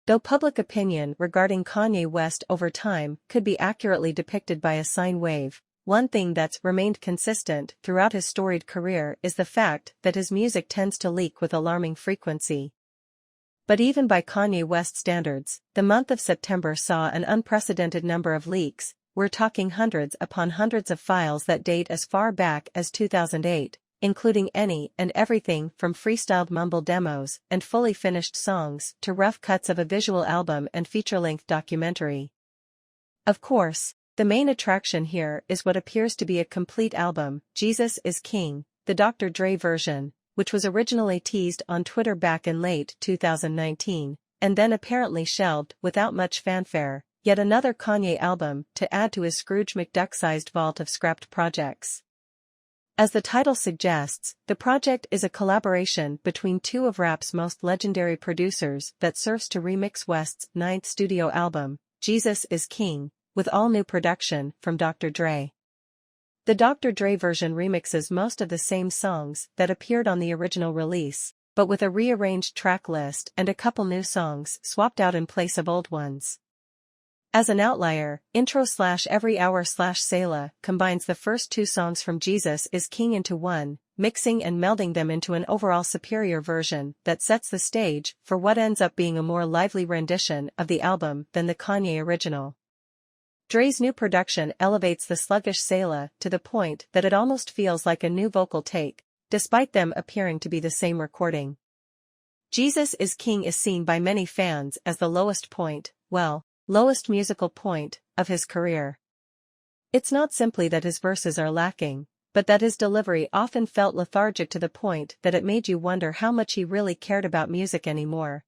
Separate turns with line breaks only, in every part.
Though public opinion regarding Kanye West over time could be accurately depicted by a sine wave, one thing that's remained consistent throughout his storied career is the fact that his music tends to leak with alarming frequency. But even by Kanye West standards, the month of September saw an unprecedented number of leaks. We're talking hundreds upon hundreds of files that date as far back as 2008, including any and everything from freestyled mumble demos and fully finished songs to rough cuts of a visual album and feature-length documentary. Of course, the main attraction here is what appears to be a complete album, Jesus is King, the Dr. Dre version, which was originally teased on Twitter back in late 2019, and then apparently shelved without much fanfare. Yet another Kanye album to add to his Scrooge McDuck-sized vault of scrapped projects. As the title suggests, the project is a collaboration between two of rap's most legendary producers that serves to remix West's 9th studio album, Jesus is King, with all new production from Dr. Dre. The Dr. Dre version remixes most of the same songs that appeared on the original release, but with a rearranged track list and a couple new songs swapped out in place of old ones. As an outlier, Intro/Every Hour/Selah combines the first two songs from Jesus is King into one, mixing and melding them into an overall superior version that sets the stage for what ends up being a more lively rendition of the album than the Kanye original. Dre's new production elevates the sluggish Selah to the point that it almost feels like a new vocal take, despite them appearing to be the same recording. Jesus is King is seen by many fans as the lowest musical point of his career. It's not simply that his verses are lacking, but that his delivery often felt lethargic to the point that it made you wonder how much he really cared about music anymore.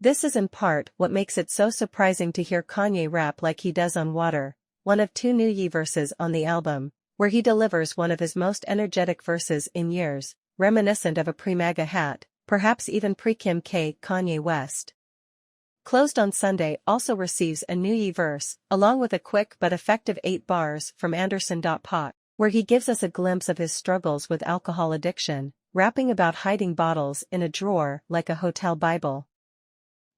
This is in part what makes it so surprising to hear Kanye rap like he does on Water, one of two new Ye verses on the album, where he delivers one of his most energetic verses in years, reminiscent of a pre-MAGA hat, perhaps even pre-Kim K. Kanye West. Closed on Sunday also receives a new Ye verse, along with a quick but effective 8 bars from Anderson.Pot, where he gives us a glimpse of his struggles with alcohol addiction, rapping about hiding bottles in a drawer like a hotel Bible.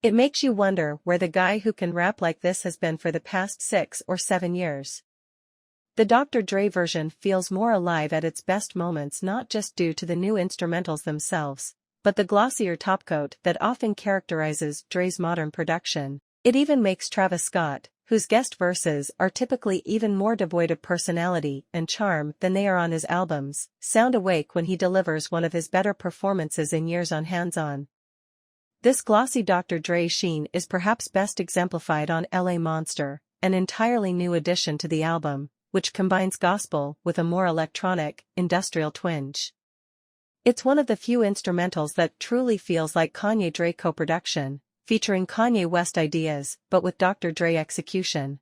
It makes you wonder where the guy who can rap like this has been for the past 6 or 7 years. The Dr. Dre version feels more alive at its best moments, not just due to the new instrumentals themselves, but the glossier topcoat that often characterizes Dre's modern production. It even makes Travis Scott, whose guest verses are typically even more devoid of personality and charm than they are on his albums, sound awake when he delivers one of his better performances in years on Hands On. This glossy Dr. Dre sheen is perhaps best exemplified on LA Monster, an entirely new addition to the album, which combines gospel with a more electronic, industrial twinge. It's one of the few instrumentals that truly feels like Kanye Dre co-production, featuring Kanye West ideas but with Dr. Dre execution.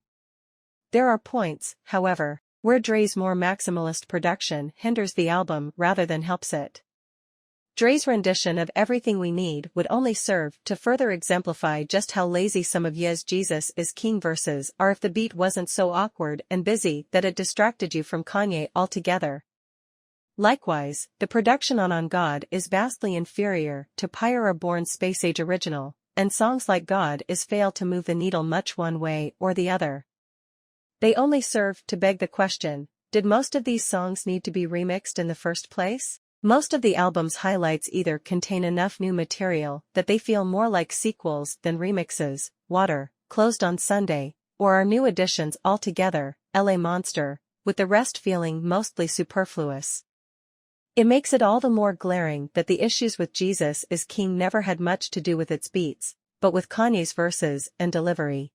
There are points, however, where Dre's more maximalist production hinders the album rather than helps it. Dre's rendition of Everything We Need would only serve to further exemplify just how lazy some of Ye's Jesus is King verses are if the beat wasn't so awkward and busy that it distracted you from Kanye altogether. Likewise, the production on God is vastly inferior to Pyre Born's Space Age original, and songs like God Is fail to move the needle much one way or the other. They only serve to beg the question, did most of these songs need to be remixed in the first place? Most of the album's highlights either contain enough new material that they feel more like sequels than remixes, Water, Closed on Sunday, or are new additions altogether, LA Monster, with the rest feeling mostly superfluous. It makes it all the more glaring that the issues with Jesus is King never had much to do with its beats, but with Kanye's verses and delivery.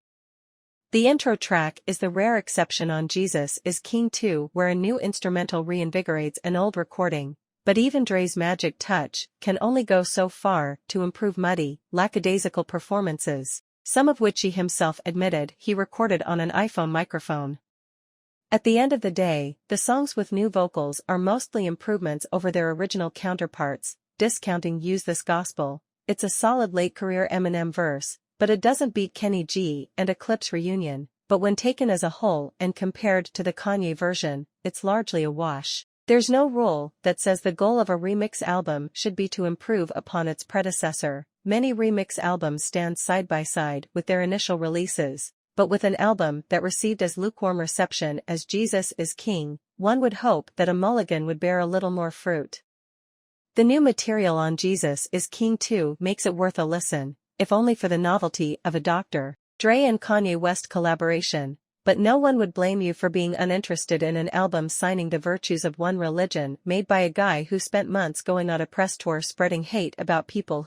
The intro track is the rare exception on Jesus is King 2, where a new instrumental reinvigorates an old recording. But even Dre's magic touch can only go so far to improve muddy, lackadaisical performances, some of which he himself admitted he recorded on an iPhone microphone. At the end of the day, the songs with new vocals are mostly improvements over their original counterparts, discounting Use This Gospel. It's a solid late-career Eminem verse, but it doesn't beat Kenny G and Eclipse Reunion, but when taken as a whole and compared to the Kanye version, it's largely a wash. There's no rule that says the goal of a remix album should be to improve upon its predecessor, Many remix albums stand side by side with their initial releases, but with an album that received as lukewarm reception as Jesus is King, one would hope that a mulligan would bear a little more fruit. The new material on Jesus is King 2 makes it worth a listen, if only for the novelty of a Dr. Dre and Kanye West collaboration, but no one would blame you for being uninterested in an album signing the virtues of one religion made by a guy who spent months going on a press tour spreading hate about people